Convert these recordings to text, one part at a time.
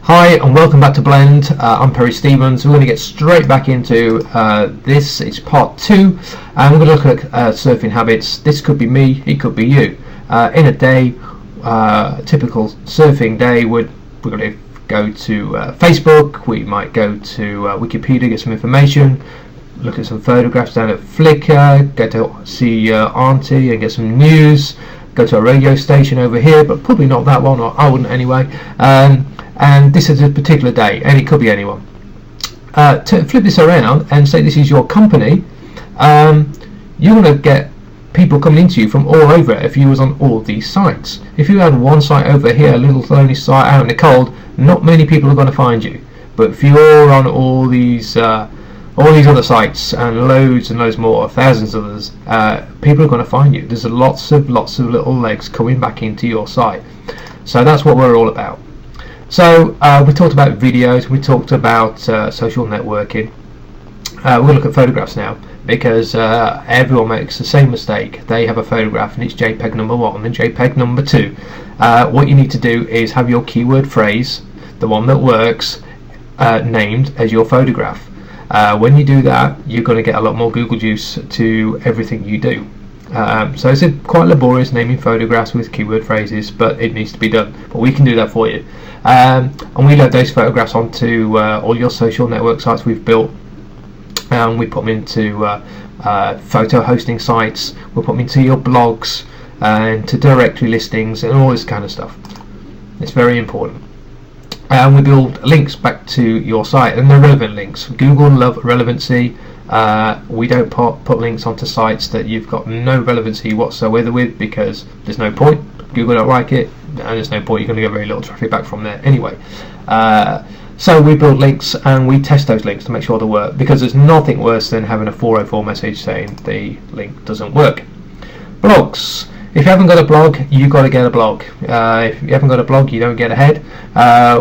Hi and welcome back to Blend. I'm Perry Stevens. We're going to get straight back into this. It's part 2 and we're going to look at surfing habits. This could be me, it could be you. In a day, typical surfing day, we're going to go to Facebook, we might go to Wikipedia, get some information, look at some photographs down at Flickr, go to see Auntie and get some news, go to a radio station over here, but probably not that one, or I wouldn't anyway. And this is a particular day, and it could be anyone. To flip this around and say this is your company, you want to get people coming into you from all over if you was on all these sites. If you had one site over here, a little lonely site out in the cold, not many people are going to find you. But if you're on all these other sites and loads more, thousands of others, people are going to find you. There's lots of little legs coming back into your site. So that's what we're all about. So we talked about videos, we talked about social networking. We'll look at photographs now, because everyone makes the same mistake. They have a photograph and it's JPEG number 1 and JPEG number 2. What you need to do is have your keyword phrase, the one that works, named as your photograph. When you do that, you're going to get a lot more Google juice to everything you do. So it's quite laborious naming photographs with keyword phrases, but it needs to be done. But we can do that for you. And we load those photographs onto all your social network sites we've built. And we put them into photo hosting sites. We'll put them into your blogs and to directory listings and all this kind of stuff. It's very important. And we build links back to your site, and they're relevant links. Google love relevancy. We don't put links onto sites that you've got no relevancy whatsoever with, because there's no point. Google don't like it, and there's no point. You're going to get very little traffic back from there anyway. So we build links and we test those links to make sure they work, because there's nothing worse than having a 404 message saying the link doesn't work. Blogs. If you haven't got a blog, you've got to get a blog. If you haven't got a blog, you don't get ahead.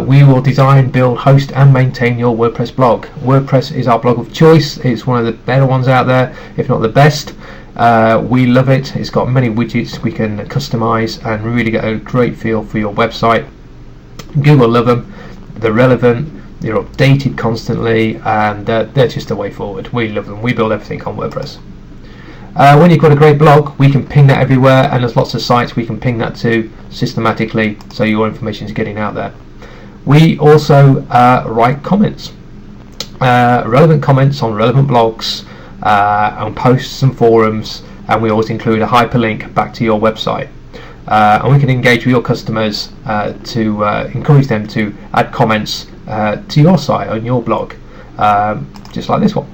We will design, build, host and maintain your WordPress blog. WordPress is our blog of choice. It's one of the better ones out there, if not the best. We love it. It's got many widgets we can customize and really get a great feel for your website. Google love them. They're relevant. They're updated constantly, and they're just the way forward. We love them. We build everything on WordPress. When you've got a great blog, we can ping that everywhere, and there's lots of sites we can ping that to systematically, so your information is getting out there. We also write comments, relevant comments on relevant blogs, on posts and forums, and we always include a hyperlink back to your website. And we can engage with your customers to encourage them to add comments to your site on your blog, just like this one.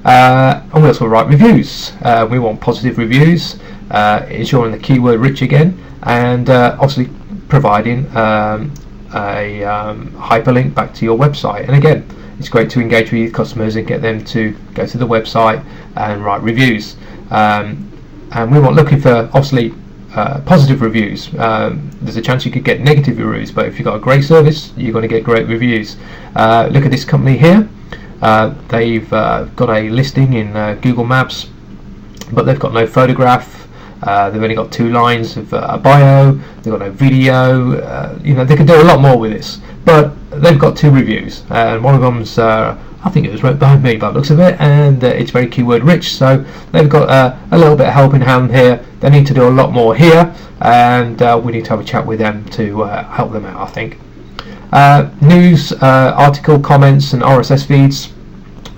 And we also write reviews. We want positive reviews, ensuring the keyword rich again, and obviously providing a hyperlink back to your website. And again, it's great to engage with your customers and get them to go to the website and write reviews. And we want looking for obviously positive reviews. There's a chance you could get negative reviews, but if you've got a great service, you're going to get great reviews. Look at this company here. They've got a listing in Google Maps, but they've got no photograph. They've only got 2 lines of a bio. They've got no video. You know, they could do a lot more with this, but they've got 2 reviews, and one of them's I think it was wrote by me by the looks of it, and it's very keyword rich. So they've got a little bit of helping hand here. They need to do a lot more here, and we need to have a chat with them to help them out, I think. News, article, comments and RSS feeds,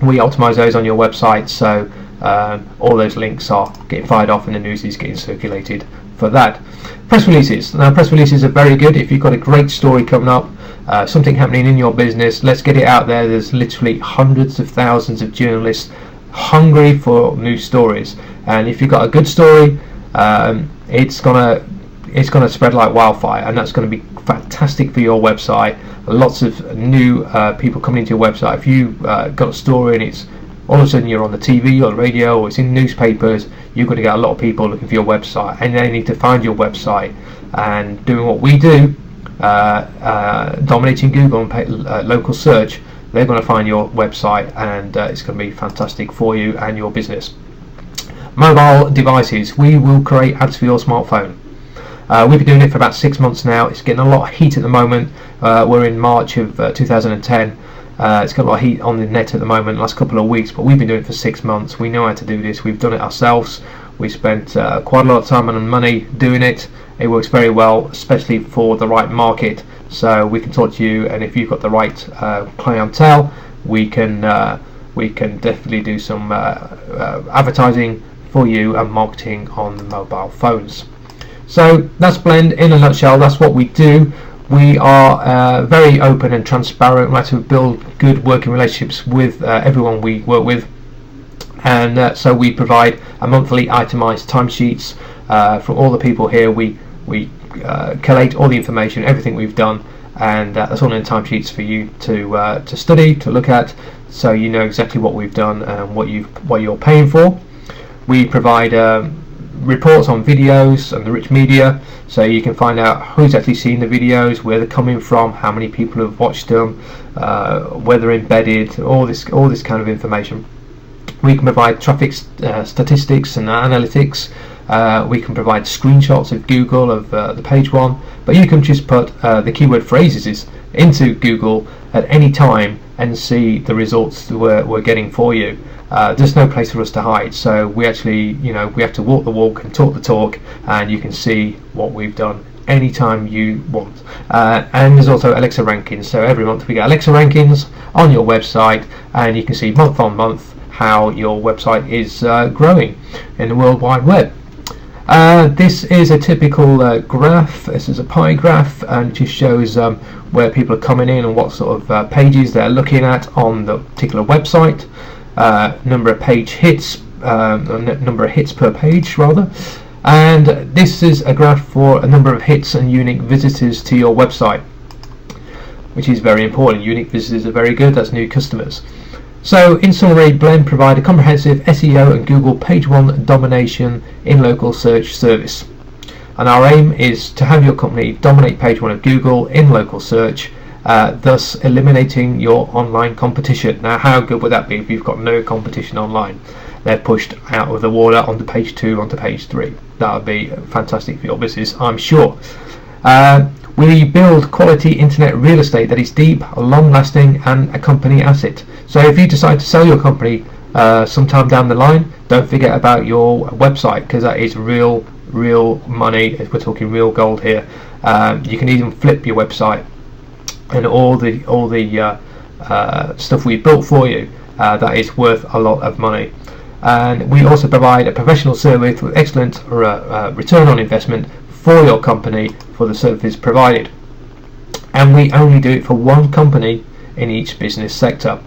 we optimize those on your website, so all those links are getting fired off and the news is getting circulated for that. Press releases. Now, press releases are very good if you've got a great story coming up, something happening in your business. Let's get it out there. There's literally hundreds of thousands of journalists hungry for news stories, and if you've got a good story, it's gonna spread like wildfire, and that's going to be fantastic for your website. Lots of new people coming into your website. If you got a story and it's all of a sudden you're on the TV or the radio or it's in newspapers, you're going to get a lot of people looking for your website, and they need to find your website. And doing what we do, dominating Google and local search, they're going to find your website, and it's going to be fantastic for you and your business. Mobile devices. We will create ads for your smartphone. We've been doing it for about 6 months now. It's getting a lot of heat at the moment. We're in March of 2010. It's got a lot of heat on the net at the moment, last couple of weeks, but we've been doing it for 6 months. We know how to do this. We've done it ourselves. We spent quite a lot of time and money doing it. It works very well, especially for the right market. So we can talk to you, and if you've got the right clientele, we can definitely do some advertising for you and marketing on the mobile phones. So that's Blend in a nutshell. That's what we do. We are very open and transparent. We like to build good working relationships with everyone we work with, and so we provide a monthly itemized timesheets from all the people here. We collate all the information, everything we've done, and that's all in timesheets for you to study, to look at, so you know exactly what we've done and what you're paying for. We provide reports on videos and the rich media, so you can find out who's actually seen the videos, where they're coming from, how many people have watched them, where they're embedded, all this kind of information. We can provide traffic statistics and analytics. We can provide screenshots of Google of the page one, but you can just put the keyword phrases into Google at any time and see the results that we're getting for you. There's no place for us to hide, so we actually, we have to walk the walk and talk the talk, and you can see what we've done anytime you want. And there's also Alexa rankings, so every month we get Alexa rankings on your website, and you can see month on month how your website is growing in the World Wide Web. This is a typical graph. This is a pie graph, and it just shows where people are coming in and what sort of pages they're looking at on the particular website. Number of page hits, number of hits per page rather, and this is a graph for a number of hits and unique visitors to your website, which is very important. Unique visitors are very good, that's new customers. So in summary, Blend provide a comprehensive SEO and Google page one domination in local search service, and our aim is to have your company dominate page one of Google in local search, thus eliminating your online competition. Now, how good would that be if you've got no competition online? They're pushed out of the water onto page 2, onto page 3. That would be fantastic for your business, I'm sure. We build quality internet real estate that is deep, long-lasting, and a company asset. So if you decide to sell your company sometime down the line, don't forget about your website, because that is real money. If we're talking real gold here, you can even flip your website, and all the stuff we built for you, that is worth a lot of money. And we also provide a professional service with excellent return on investment for your company for the service provided, and we only do it for one company in each business sector.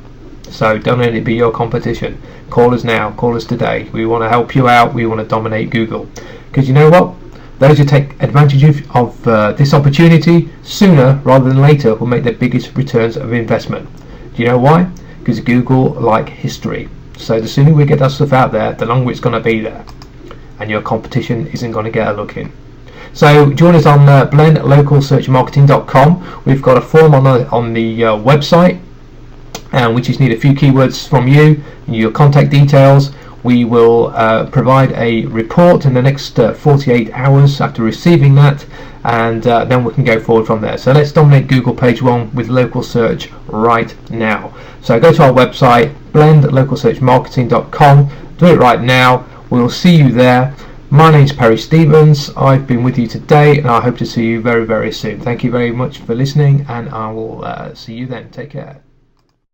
So don't let it be your competition. Call us now, call us today. We want to help you out. We want to dominate Google, because you know what, those who take advantage of this opportunity sooner rather than later will make the biggest returns of investment. Do you know why? Because Google like history. So the sooner we get that stuff out there, the longer it's going to be there, and your competition isn't going to get a look in. So join us on blendlocalsearchmarketing.com. We've got a form on the website, and we just need a few keywords from you, your contact details. We will provide a report in the next 48 hours after receiving that, and then we can go forward from there. So let's dominate Google page one with local search right now. So go to our website, blendlocalsearchmarketing.com. Do it right now. We'll see you there. My name's Perry Stevens. I've been with you today, and I hope to see you very, very soon. Thank you very much for listening, and I will see you then. Take care.